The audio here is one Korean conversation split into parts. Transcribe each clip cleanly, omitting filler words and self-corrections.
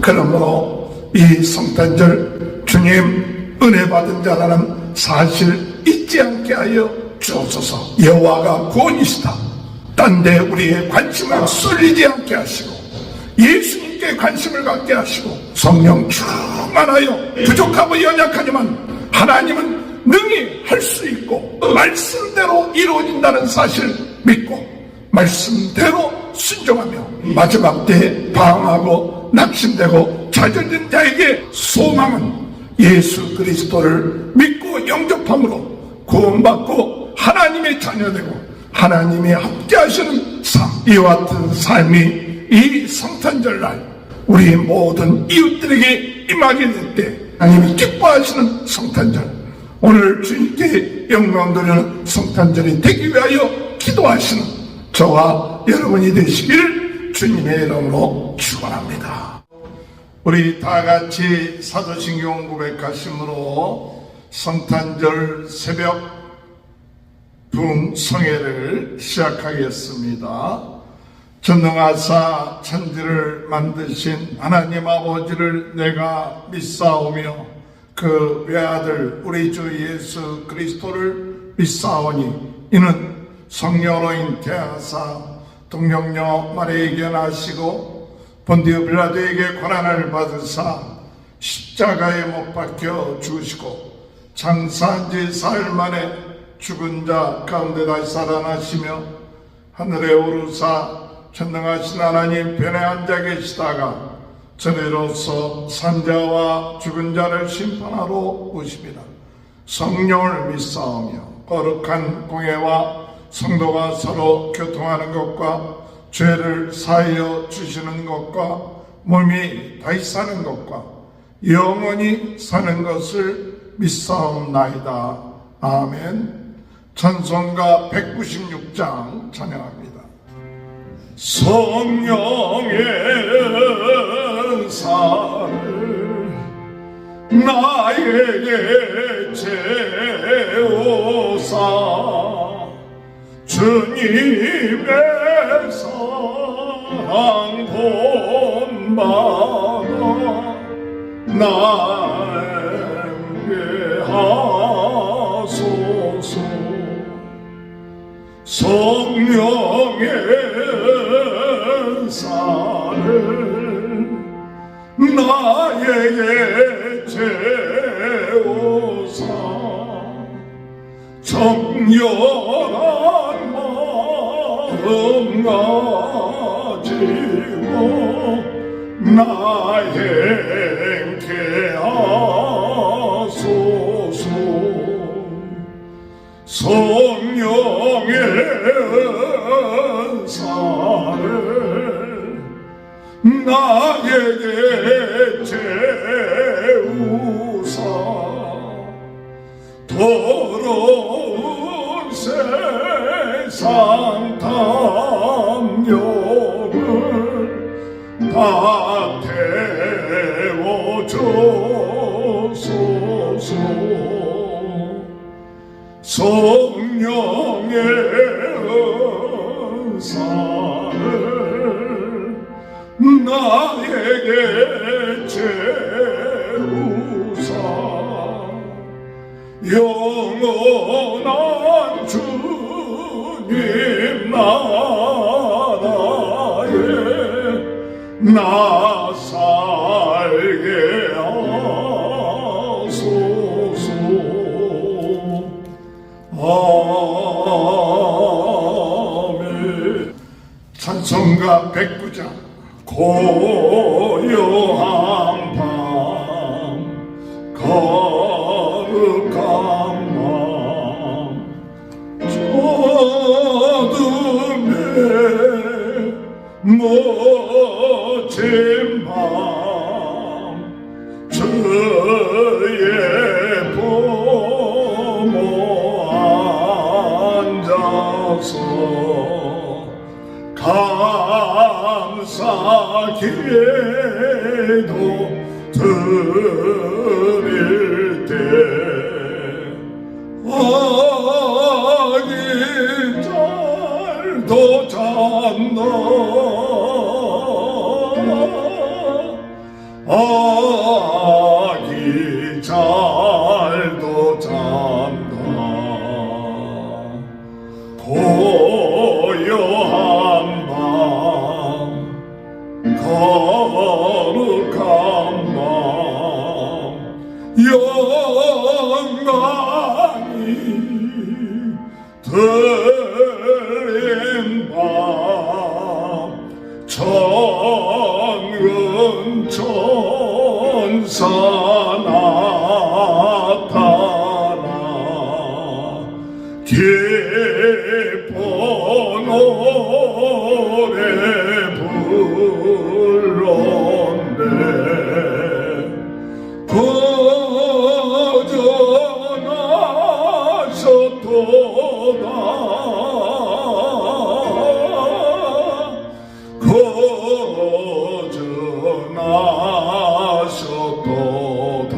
그러므로 이 성탄절 주님 은혜 받은 자라는 사실 잊지 않게 하여 주옵소서. 여호와가 구원이시다. 딴 데 우리의 관심을 쏠리지 않게 하시고 예수님께 관심을 갖게 하시고 성령 충만하여 부족하고 연약하지만 하나님은 능히 할 수 있고 말씀대로 이루어진다는 사실 믿고 말씀대로 순종하며 마지막 때에 방황하고 낙심되고 좌절된 자에게 소망은 예수 그리스도를 믿고 영접함으로 구원받고 하나님의 자녀되고 하나님이 함께하시는 삶, 이와 같은 삶이 이 성탄절날 우리 모든 이웃들에게 임하게 될 때 하나님이 기뻐하시는 성탄절, 오늘 주님께 영광 돌리는 성탄절이 되기 위하여 기도하시는 저와 여러분이 되시기를 주님의 이름으로 축원합니다. 우리 다같이 사도신경 고백하심으로 성탄절 새벽 부흥성회를 시작하겠습니다. 전능하사 천지를 만드신 하나님 아버지를 내가 믿사오며 그 외아들 우리 주 예수 그리스도를 믿사오니 이는 성령으로 잉태하사 동정녀 마리아에게 나시고 본디오 빌라도에게 고난을 받으사 십자가에 못 박혀 죽으시고 장사한 지 사흘 만에 죽은 자 가운데 다시 살아나시며 하늘에 오르사 전능하신 하나님 편에 앉아 계시다가 저리로서 산자와 죽은 자를 심판하러 오십니다. 성령을 믿사오며 거룩한 공회와 성도가 서로 교통하는 것과 죄를 사하여 주시는 것과 몸이 다시 사는 것과 영원히 사는 것을 믿사옵나이다. 아멘. 찬송가 196장 찬양합니다. 성령의 은사를 나에게 채우사 주님의 사랑 본받아 나에게 하소서. 성령의 은사를 나에게 채우사 정결한 마음 가지고 나 행케 하소서. 성령의 은사를 나에게 채우사 더러운 세상 탐욕을 다 태워주소서. 성령의 은사를 나에게 채우사 영원한 주님 나라에 나 살게 하소서. 아멘. 찬송가 109장 고요한 밤 거룩한 밤 어둠에 멋진 밤 주의 부모 앉아서 감사 기도 드릴 때 아기 잘도 잤나 아기 잘도 잔다 고요한 밤 거룩한 밤 영광이 들린 밤 천군 천사 나타나 기쁜 노래 불렀네 거저나셨도다 거저나셨도다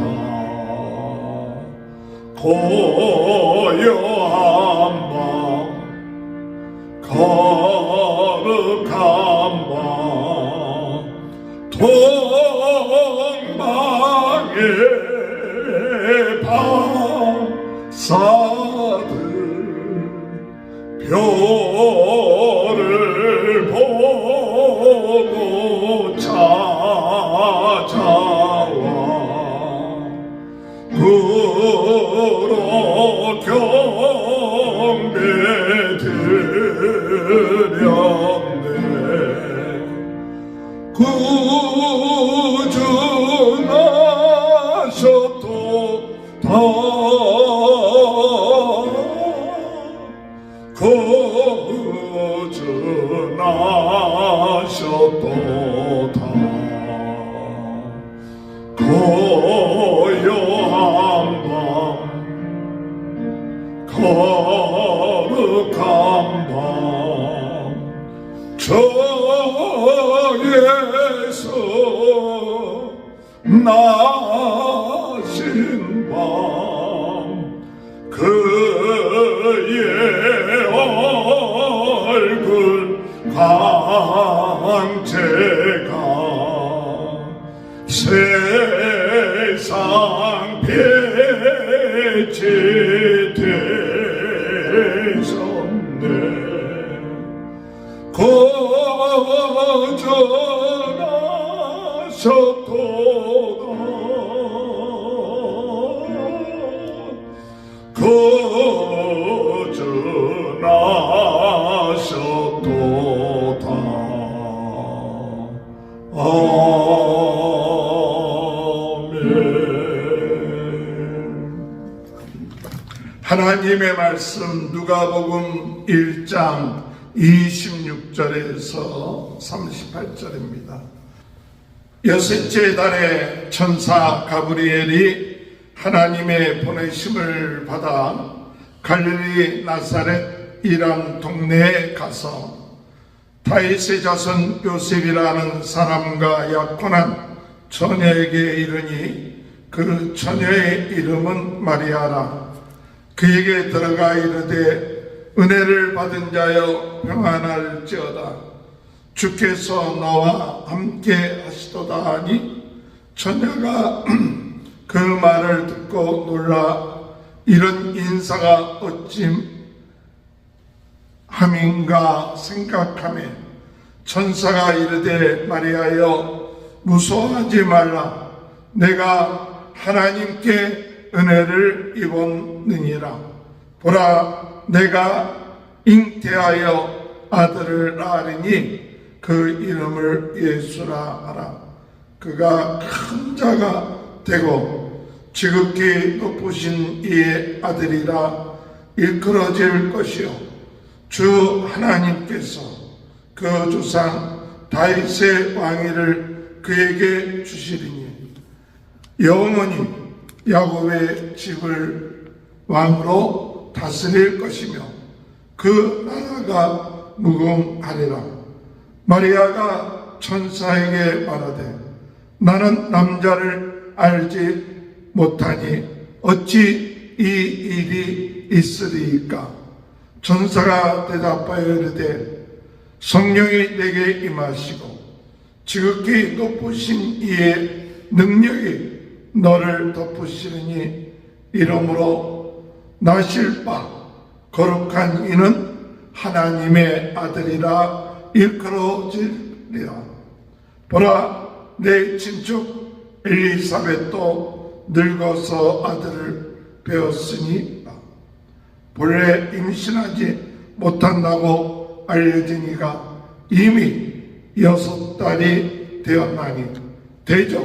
고요한 밤 거룩한 밤 동방의 바사들 별을 보고 찾아와 구로 경배 드렸네 구주나셨도다 구주나셨도다 고요한 밤 거룩한 밤 저에서 나신 밤 그의 얼굴 광채가 세상 빛이 되셨네 거저나셨도다 거저나셨도다 하나님의 말씀 누가복음 1장 26절에서 38절입니다. 여섯째 달에 천사 가브리엘이 하나님의 보내심을 받아 갈릴리 나사렛이란 동네에 가서 다윗의 자손 요셉이라는 사람과 약혼한 처녀에게 이르니 그 처녀의 이름은 마리아라. 그에게 들어가 이르되 은혜를 받은 자여 평안할지어다. 주께서 너와 함께 하시도다 하니 처녀가 그 말을 듣고 놀라 이런 인사가 어찌 함인가 생각하며 천사가 이르되 마리아여 무서워하지 말라. 내가 하나님께 은혜를 입었느니라. 보라 내가 잉태하여 아들을 낳으리니 그 이름을 예수라 하라. 그가 큰 자가 되고 지극히 높으신 이의 아들이라 일컬어질 것이요 주 하나님께서 그 조상 다윗의 왕위를 그에게 주시리니 영원히 야곱의 집을 왕으로 다스릴 것이며 그 나라가 무궁하리라. 마리아가 천사에게 말하되 나는 남자를 알지 못하니 어찌 이 일이 있으리이까. 천사가 대답하여 이르되 성령이 내게 임하시고 지극히 높으신 이의 능력이 너를 덮으시리니 이러므로 나실 바 거룩한 이는 하나님의 아들이라 일컬어지리라. 보라, 내 친척 엘리사벳도 늙어서 아들을 배웠으니 본래 임신하지 못한다고 알려진 이가 이미 6달이 되었나니 대저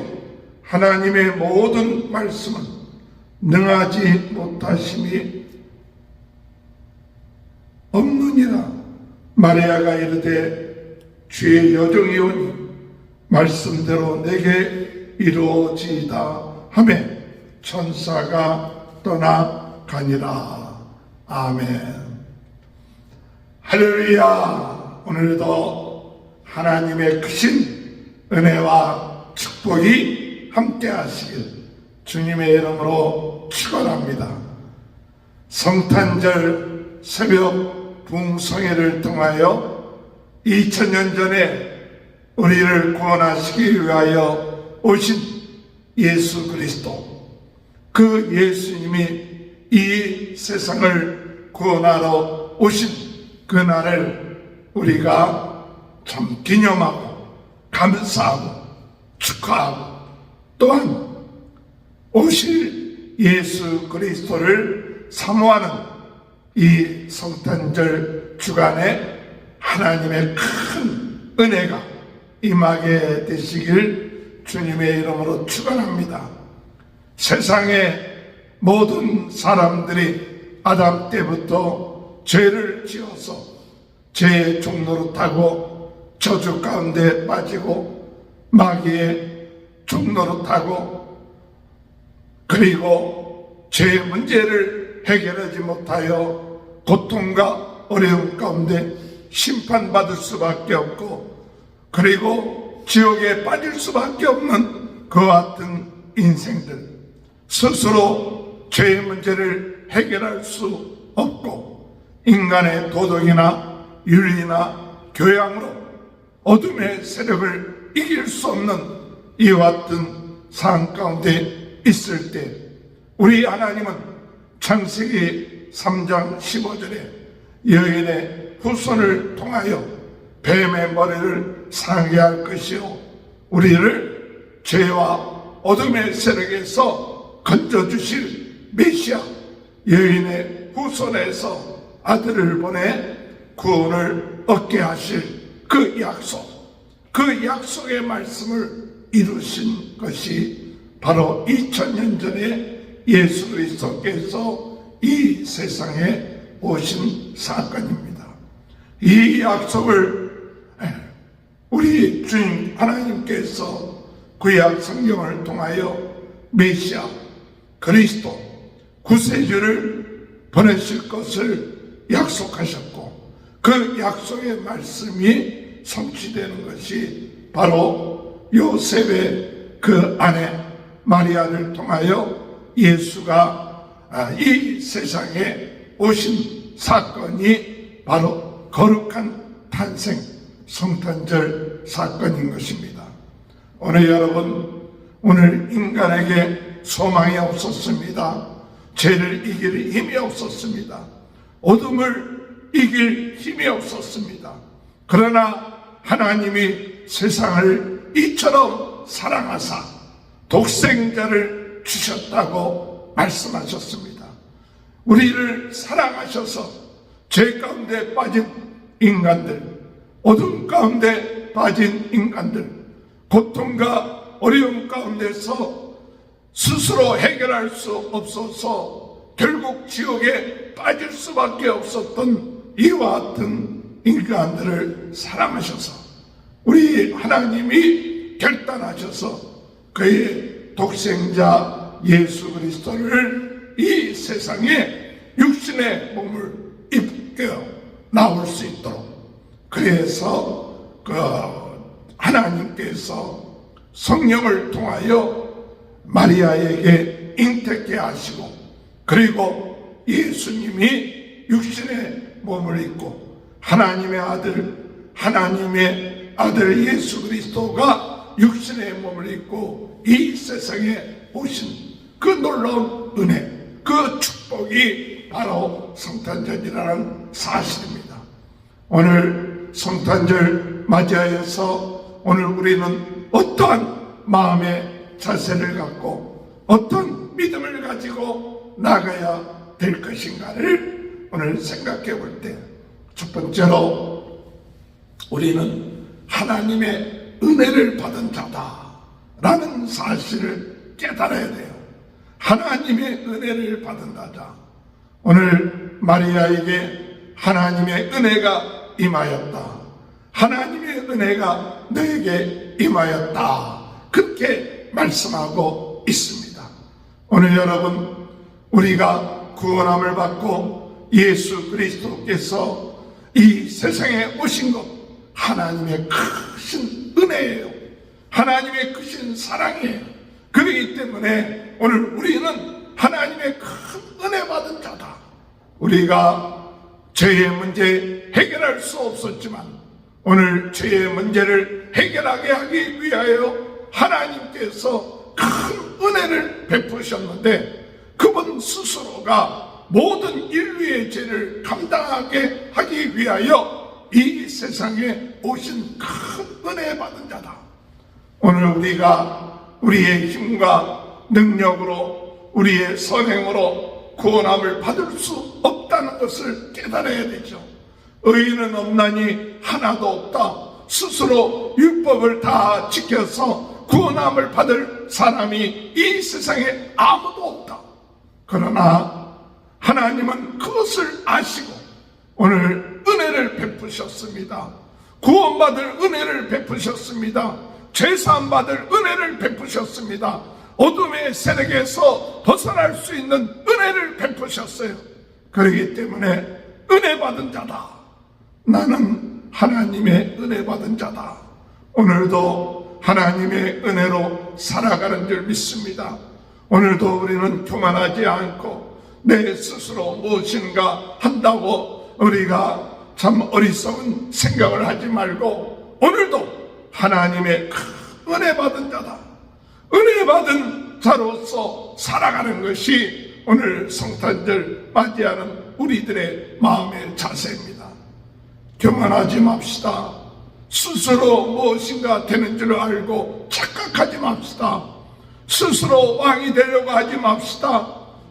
하나님의 모든 말씀은 능하지 못하심이 없느니라. 마리아가 이르되 주의 여종이 오니 말씀대로 내게 이루어지이다 하며 천사가 떠나가니라. 아멘. 할렐루야. 오늘도 하나님의 크신 은혜와 축복이 함께 하시길 주님의 이름으로 축원합니다. 성탄절 새벽 부흥성회를 통하여 2000년 전에 우리를 구원하시기 위하여 오신 예수 그리스도, 그 예수님이 이 세상을 구원하러 오신 그날을 우리가 참 기념하고 감사하고 축하하고 또한 오실 예수 그리스도를 사모하는 이 성탄절 주간에 하나님의 큰 은혜가 임하게 되시길 주님의 이름으로 축원합니다. 세상의 모든 사람들이 아담 때부터 죄를 지어서 죄의 종로로 타고 저주 가운데 빠지고 마귀의 종로로 타고 그리고 죄의 문제를 해결하지 못하여 고통과 어려움 가운데 심판받을 수밖에 없고 그리고 지옥에 빠질 수밖에 없는 그와 같은 인생들, 스스로 죄의 문제를 해결할 수 없고 인간의 도덕이나 윤리나 교양으로 어둠의 세력을 이길 수 없는 이와 같은 상황 가운데 있을 때 우리 하나님은 창세기 3장 15절에 여인의 후손을 통하여 뱀의 머리를 상하게 할 것이요 우리를 죄와 어둠의 세력에서 건져주실 메시아 여인의 후손에서 아들을 보내 구원을 얻게 하실 그 약속, 그 약속의 말씀을 이루신 것이 바로 2000년 전에 예수 그리스도께서 이 세상에 오신 사건입니다. 이 약속을 우리 주님 하나님께서 구약 성경을 통하여 메시아 그리스도 구세주를 보내실 것을 약속하셨고 그 약속의 말씀이 성취되는 것이 바로 요셉의 그 아내 마리아를 통하여 예수가 이 세상에 오신 사건이 바로 거룩한 탄생 성탄절 사건인 것입니다. 오늘 여러분, 오늘 인간에게 소망이 없었습니다. 죄를 이길 힘이 없었습니다. 어둠을 이길 힘이 없었습니다. 그러나 하나님이 세상을 이처럼 사랑하사 독생자를 주셨다고 말씀하셨습니다. 우리를 사랑하셔서 죄 가운데 빠진 인간들, 어둠 가운데 빠진 인간들, 고통과 어려움 가운데서 스스로 해결할 수 없어서 결국 지옥에 빠질 수밖에 없었던 이와 같은 인간들을 사랑하셔서 우리 하나님이 결단하셔서 그의 독생자 예수 그리스도를 이 세상에 육신의 몸을 입겨 나올 수 있도록 그래서 그 하나님께서 성령을 통하여 마리아에게 잉태케 하시고 그리고 예수님이 육신의 몸을 입고 하나님의 아들 예수 그리스도가 육신의 몸을 입고 이 세상에 오신 그 놀라운 은혜, 그 축복이 바로 성탄절이라는 사실입니다. 오늘 성탄절 맞이하여서 오늘 우리는 어떠한 마음의 자세를 갖고 어떤 믿음을 가지고 나가야 될 것인가를 오늘 생각해 볼 때, 첫 번째로 우리는 하나님의 은혜를 받은 자다라는 사실을 깨달아야 돼요. 하나님의 은혜를 받은 자다. 오늘 마리아에게 하나님의 은혜가 임하였다. 하나님의 은혜가 너에게 임하였다. 그렇게 말씀하고 있습니다. 오늘 여러분, 우리가 구원함을 받고 예수 그리스도께서 이 세상에 오신 것, 하나님의 크신 은혜예요. 하나님의 크신 사랑이에요. 그렇기 때문에 오늘 우리는 하나님의 큰 은혜 받은 자다. 우리가 죄의 문제 해결할 수 없었지만 오늘 죄의 문제를 해결하게 하기 위하여 하나님께서 큰 은혜를 베푸셨는데, 그분 스스로가 모든 인류의 죄를 감당하게 하기 위하여 이 세상에 오신 큰 은혜 받은 자다. 오늘 우리가 우리의 힘과 능력으로, 우리의 선행으로 구원함을 받을 수 없다는 것을 깨달아야 되죠. 의인은 없나니 하나도 없다. 스스로 율법을 다 지켜서 구원함을 받을 사람이 이 세상에 아무도 없다. 그러나 하나님은 그것을 아시고 오늘 은혜를 베푸셨습니다. 구원받을 은혜를 베푸셨습니다. 죄사함받을 은혜를 베푸셨습니다. 어둠의 세력에서 벗어날 수 있는 은혜를 베푸셨어요. 그렇기 때문에 은혜 받은 자다. 나는 하나님의 은혜 받은 자다. 오늘도 하나님의 은혜로 살아가는 줄 믿습니다. 오늘도 우리는 교만하지 않고 내 스스로 무엇인가 한다고 우리가 참 어리석은 생각을 하지 말고, 오늘도 하나님의 큰 은혜 받은 자다. 은혜 받은 자로서 살아가는 것이 오늘 성탄절 맞이하는 우리들의 마음의 자세입니다. 교만하지 맙시다. 스스로 무엇인가 되는 줄 알고 착각하지 맙시다. 스스로 왕이 되려고 하지 맙시다.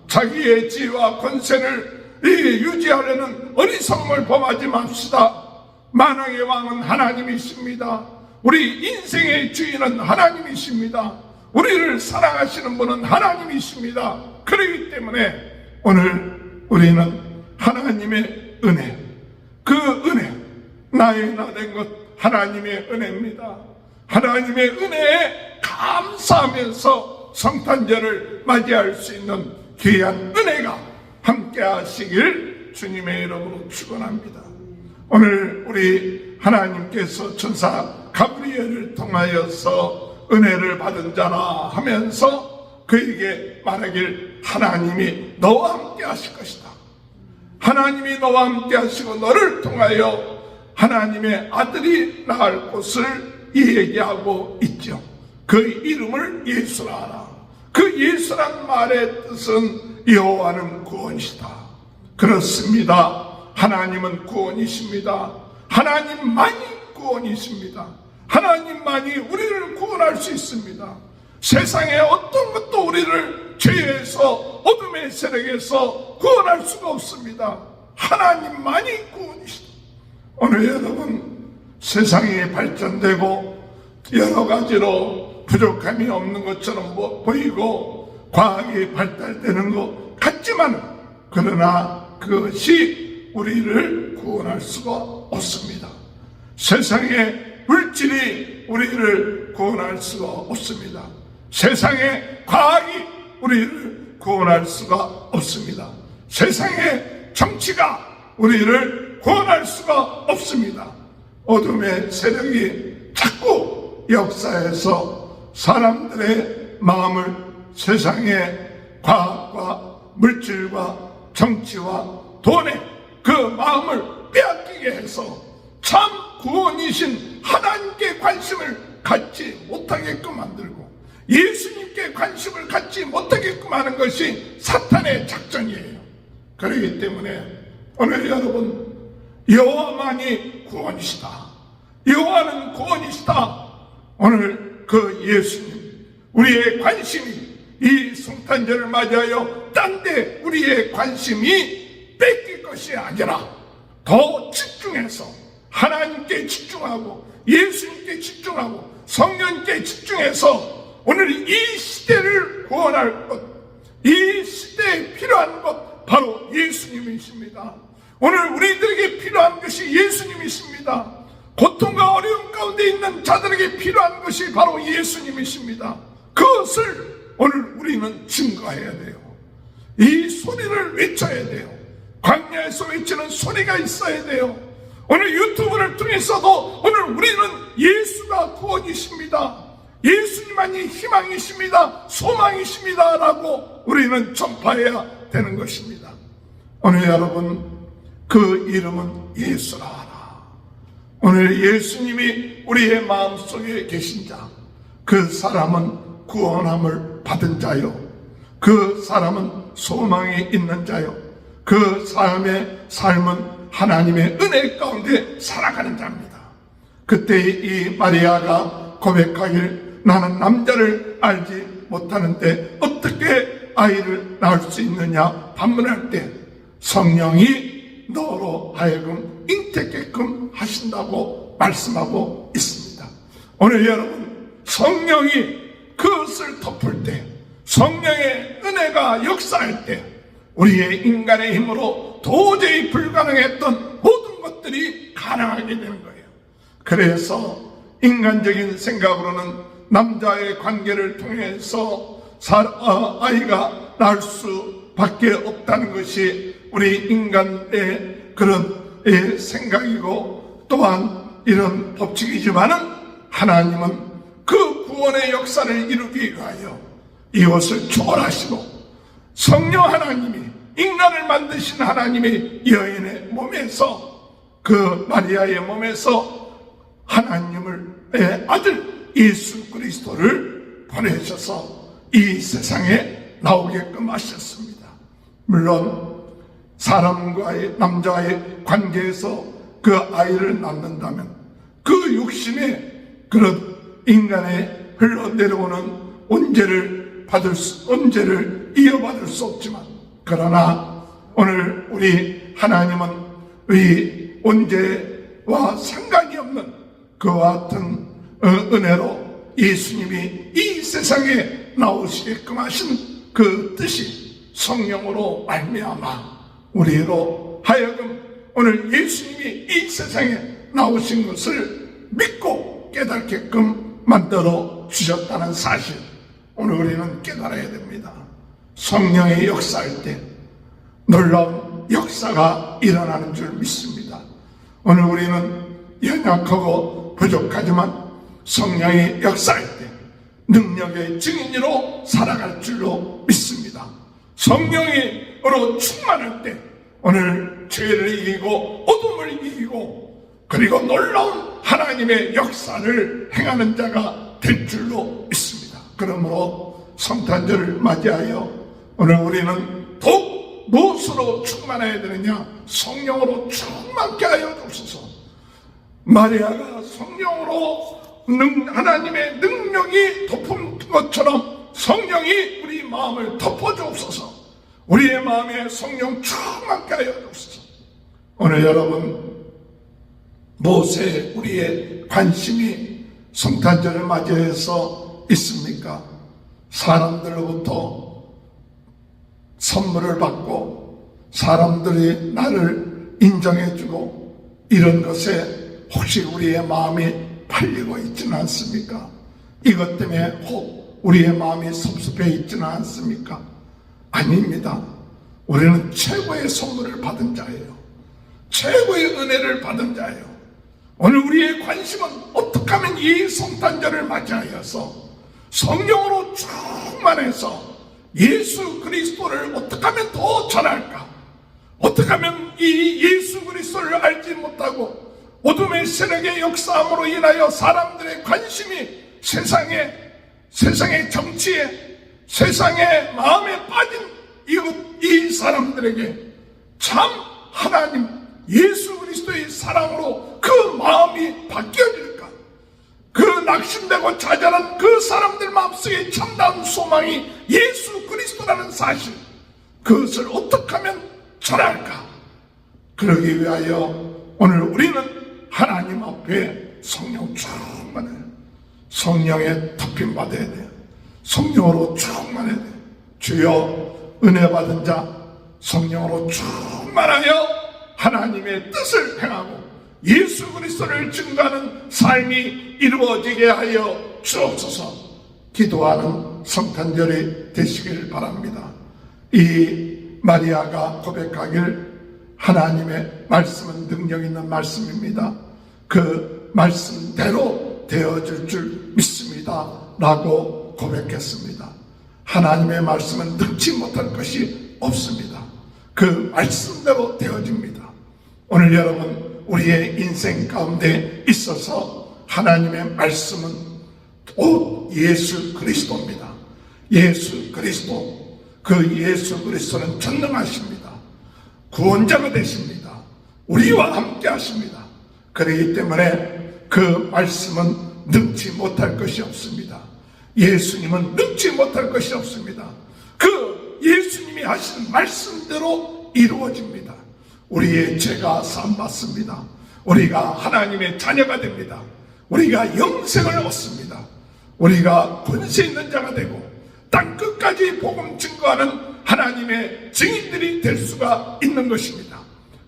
자기의 지위와 권세를 유지하려는 어리석음을 범하지 맙시다. 만왕의 왕은 하나님이십니다. 우리 인생의 주인은 하나님이십니다. 우리를 사랑하시는 분은 하나님이십니다. 그렇기 때문에 오늘 우리는 하나님의 은혜, 그 은혜, 나의 나 된 것 하나님의 은혜입니다. 하나님의 은혜에 감사하면서 성탄절을 맞이할 수 있는 귀한 은혜가 함께 하시길 주님의 이름으로 축원합니다. 오늘 우리 하나님께서 천사 가브리엘을 통하여서 은혜를 받은 자라 하면서 그에게 말하길, 하나님이 너와 함께 하실 것이다. 하나님이 너와 함께 하시고 너를 통하여 하나님의 아들이 낳을 곳을 얘기하고 있죠. 그 이름을 예수라 하라. 그 예수란 말의 뜻은 여호와는 구원이시다. 그렇습니다. 하나님은 구원이십니다. 하나님만이 구원이십니다. 하나님만이 우리를 구원할 수 있습니다. 세상에 어떤 것도 우리를 죄에서, 어둠의 세력에서 구원할 수가 없습니다. 하나님만이 구원이시다. 오늘 여러분, 세상이 발전되고 여러 가지로 부족함이 없는 것처럼 보이고 과학이 발달되는 것 같지만, 그러나 그것이 우리를 구원할 수가 없습니다. 세상의 물질이 우리를 구원할 수가 없습니다. 세상의 과학이 우리를 구원할 수가 없습니다. 세상의 정치가 우리를 구원할 수가 없습니다. 어둠의 세력이 자꾸 역사에서 사람들의 마음을 세상의 과학과 물질과 정치와 돈에 그 마음을 빼앗기게 해서 참 구원이신 하나님께 관심을 갖지 못하게끔 만들고 예수님께 관심을 갖지 못하게끔 하는 것이 사탄의 작전이에요. 그렇기 때문에 오늘 여러분, 여호와만이 구원이시다, 여호와는 구원이시다, 오늘 그 예수님, 우리의 관심이 이 성탄절을 맞이하여 딴 데 우리의 관심이 뺏길 것이 아니라 더 집중해서 하나님께 집중하고 예수님께 집중하고 성령께 집중해서 오늘 이 시대를 구원할 것, 이 시대에 필요한 것 바로 예수님이십니다. 오늘 우리들에게 필요한 것이 예수님이십니다. 고통과 어려움 가운데 있는 자들에게 필요한 것이 바로 예수님이십니다. 그것을 오늘 우리는 증거해야 돼요. 이 소리를 외쳐야 돼요. 광야에서 외치는 소리가 있어야 돼요. 오늘 유튜브를 통해서도 오늘 우리는 예수가 구원이십니다, 예수님만이 희망이십니다, 소망이십니다 라고 우리는 전파해야 되는 것입니다. 오늘 여러분, 그 이름은 예수라 하라. 오늘 예수님이 우리의 마음속에 계신 자, 그 사람은 구원함을 받은 자요, 그 사람은 소망이 있는 자요, 그 사람의 삶은 하나님의 은혜 가운데 살아가는 자입니다. 그때 이 마리아가 고백하길, 나는 남자를 알지 못하는데 어떻게 아이를 낳을 수 있느냐 반문할 때 성령이 너로 하여금 잉태게끔 하신다고 말씀하고 있습니다. 오늘 여러분, 성령이 그것을 덮을 때, 성령의 은혜가 역사할 때 우리의 인간의 힘으로 도저히 불가능했던 모든 것들이 가능하게 되는 거예요. 그래서 인간적인 생각으로는 남자의 관계를 통해서 아이가 낳을 수밖에 없다는 것이 우리 인간의 그런 생각이고 또한 이런 법칙이지만은, 하나님은 그 구원의 역사를 이루기 위하여 이것을 초월하시고 성령 하나님이, 인간을 만드신 하나님이 여인의 몸에서, 그 마리아의 몸에서 하나님의 아들 예수 그리스도를 보내셔서 이 세상에 나오게끔 하셨습니다. 물론 사람과의, 남자의 관계에서 그 아이를 낳는다면 그 육신의 그런 인간의 흘러내려오는 온죄를 이어받을 수 없지만, 그러나 오늘 우리 하나님은 이 온죄와 상관이 없는 그와 같은 은혜로 예수님이 이 세상에 나오시게끔 하신 그 뜻이 성령으로 말미암아 우리로 하여금 오늘 예수님이 이 세상에 나오신 것을 믿고 깨닫게끔 만들어 주셨다는 사실, 오늘 우리는 깨달아야 됩니다. 성령의 역사할 때 놀라운 역사가 일어나는 줄 믿습니다. 오늘 우리는 연약하고 부족하지만 성령의 역사할 때 능력의 증인으로 살아갈 줄로 믿습니다. 성령으로 충만할 때 오늘 죄를 이기고 어둠을 이기고 그리고 놀라운 하나님의 역사를 행하는 자가 될 줄로 믿습니다. 그러므로 성탄절을 맞이하여 오늘 우리는 더욱 무엇으로 충만해야 되느냐? 성령으로 충만케 하여 주옵소서. 마리아가 성령으로 하나님의 능력이 덮은 것처럼 성령이 우리 마음을 덮어주옵소서. 우리의 마음에 성령 충만케 하여 주옵소서. 오늘 여러분, 무엇에 우리의 관심이 성탄절을 맞이해서 있습니까? 사람들로부터 선물을 받고 사람들이 나를 인정해주고 이런 것에 혹시 우리의 마음이 팔리고 있지는 않습니까? 이것 때문에 혹 우리의 마음이 섭섭해 있지는 않습니까? 아닙니다. 우리는 최고의 선물을 받은 자예요. 최고의 은혜를 받은 자예요. 오늘 우리의 관심은 어떻게 하면 이 성탄절을 맞이하여서 성령으로 충만해서 예수 그리스도를 어떻게 하면 더 전할까? 어떻게 하면 이 예수 그리스도를 알지 못하고 어둠의 세력의 역사함으로 인하여 사람들의 관심이 세상의 정치에, 세상의 마음에 빠진 이 사람들에게 참 하나님 예수 그리스도의 사랑으로 그 마음이 바뀌어질까? 그 낙심되고 좌절한 그 사람들 마음속에 참다운 소망이 예수 그리스도라는 사실, 그것을 어떻게 하면 전할까? 그러기 위하여 오늘 우리는 하나님 앞에 성령 충만해, 성령의 덮임 받아야 돼요. 성령으로 충만해야 돼요. 주여 은혜 받은 자 성령으로 충만하여 하나님의 뜻을 행하고 예수 그리스도를 증거하는 삶이 이루어지게 하여 주옵소서. 기도하는 성탄절이 되시길 바랍니다. 이 마리아가 고백하길 하나님의 말씀은 능력 있는 말씀입니다. 그 말씀대로 되어질 줄 믿습니다 라고 고백했습니다. 하나님의 말씀은 능치 못할 것이 없습니다. 그 말씀대로 되어집니다. 오늘 여러분 우리의 인생 가운데 있어서 하나님의 말씀은 곧 예수 그리스도입니다. 예수 그리스도, 그 예수 그리스도는 전능하십니다. 구원자가 되십니다. 우리와 함께 하십니다. 그렇기 때문에 그 말씀은 능치 못할 것이 없습니다. 예수님은 능치 못할 것이 없습니다. 그 예수님이 하신 말씀대로 이루어집니다. 우리의 죄가 사함받습니다. 우리가 하나님의 자녀가 됩니다. 우리가 영생을 얻습니다. 우리가 권세 있는 자가 되고 땅 끝까지 복음 증거하는 하나님의 증인들이 될 수가 있는 것입니다.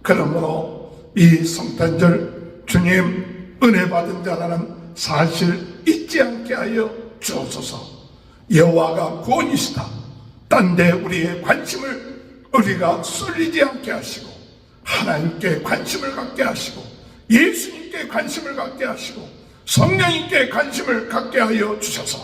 그러므로 이 성탄절 주님 은혜 받은 자라는 사실 잊지 않게 하여 주옵소서. 여호와가 구원이시다. 딴 데 우리의 관심을 우리가 쏠리지 않게 하시고 하나님께 관심을 갖게 하시고 예수님께 관심을 갖게 하시고 성령님께 관심을 갖게 하여 주셔서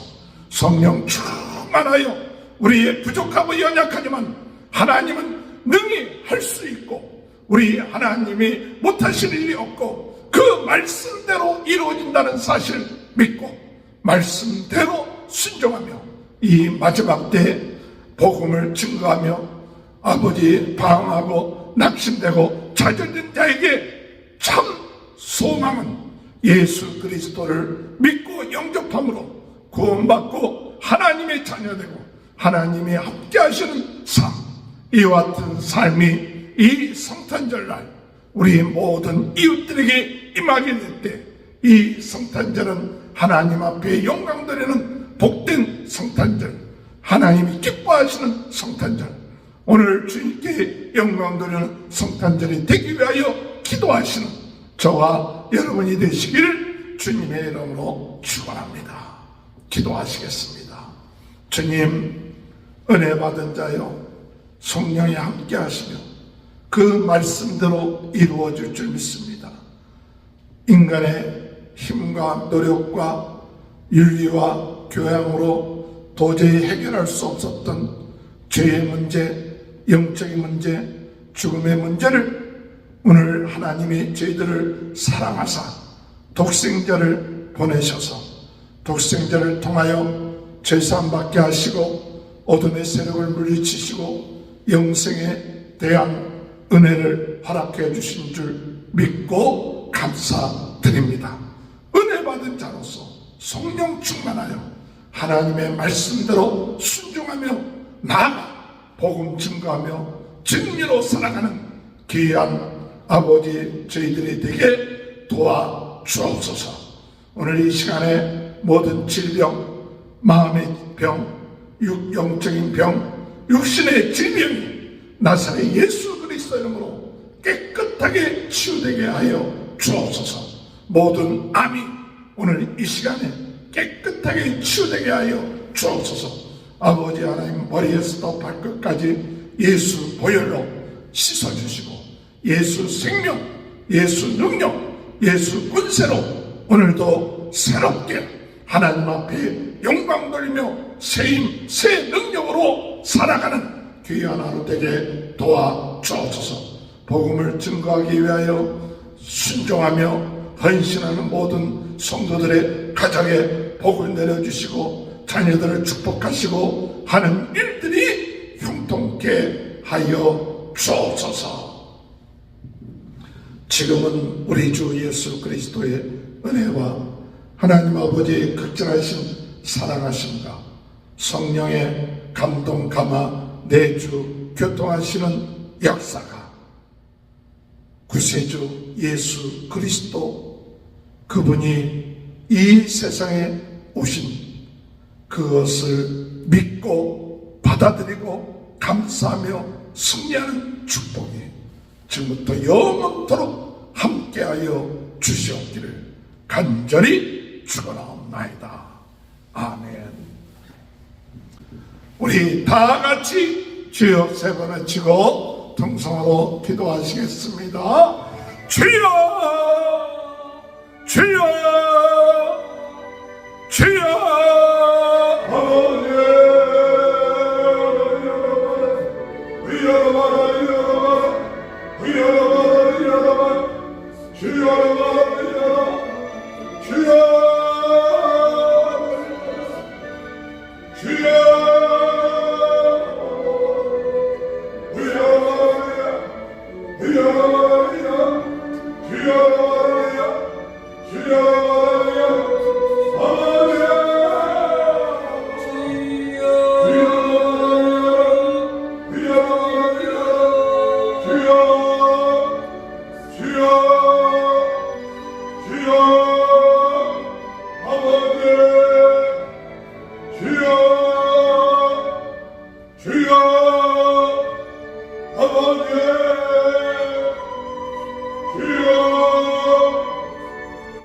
성령 충만하여 우리의 부족하고 연약하지만 하나님은 능히 할 수 있고 우리 하나님이 못하실 일이 없고 그 말씀대로 이루어진다는 사실 믿고 말씀대로 순종하며 이 마지막 때 복음을 증거하며 아버지 방황하고 낙심되고 좌절된 자에게 참 소망은 예수 그리스도를 믿고 영접함으로 구원받고 하나님의 자녀되고 하나님이 함께 하시는 삶, 이와 같은 삶이 이 성탄절날 우리 모든 이웃들에게 임하게 될 때 이 성탄절은 하나님 앞에 영광 드리는 복된 성탄절, 하나님이 기뻐하시는 성탄절, 오늘 주님께 영광 드리는 성탄절이 되기 위하여 기도하시는 저와 여러분이 되시기를 주님의 이름으로 축원합니다. 기도하시겠습니다. 주님, 은혜 받은 자여, 성령이 함께 하시며 그 말씀대로 이루어질 줄 믿습니다. 인간의 힘과 노력과 윤리와 교양으로 도저히 해결할 수 없었던 죄의 문제, 영적인 문제, 죽음의 문제를 오늘 하나님이 저희들을 사랑하사 독생자를 보내셔서 독생자를 통하여 죄사함 받게 하시고 어둠의 세력을 물리치시고 영생에 대한 은혜를 허락해 주신 줄 믿고 감사드립니다. 은혜 받은 자로서 성령 충만하여 하나님의 말씀대로 순종하며 나아가 복음 증거하며 진리로 살아가는 귀한 아버지 저희들이 되게 도와주옵소서. 오늘 이 시간에 모든 질병, 마음의 병, 영적인 병, 육신의 질병이 나사렛 예수 그리스도 이름으로 깨끗하게 치유되게 하여 주옵소서. 모든 암이 오늘 이 시간에 깨끗하게 치유되게 하여 주옵소서. 아버지 하나님, 머리에서부터 발끝까지 예수 보혈로 씻어주시고 예수 생명, 예수 능력, 예수 권세로 오늘도 새롭게 하나님 앞에 영광 돌리며 새힘, 새 능력으로 살아가는 귀한 하루 되게 도와주옵소서. 복음을 증거하기 위하여 순종하며 헌신하는 모든 성도들의 가정에 복을 내려주시고 자녀들을 축복하시고 하는 일들이 형통케 하여 주옵소서. 지금은 우리 주 예수 그리스도의 은혜와 하나님 아버지의 극진하신 사랑하심과 성령의 감동 감화 내주 교통하시는 역사가 구세주 예수 그리스도 그분이 이 세상에 오신 그것을 믿고 받아들이고 감사하며 승리하는 축복이 지금부터 영원토록 함께하여 주시옵기를 간절히 축원하옵나이다. 아멘. 우리 다 같이 주여 세 번을 치고 통성으로 기도하시겠습니다. 주여 주여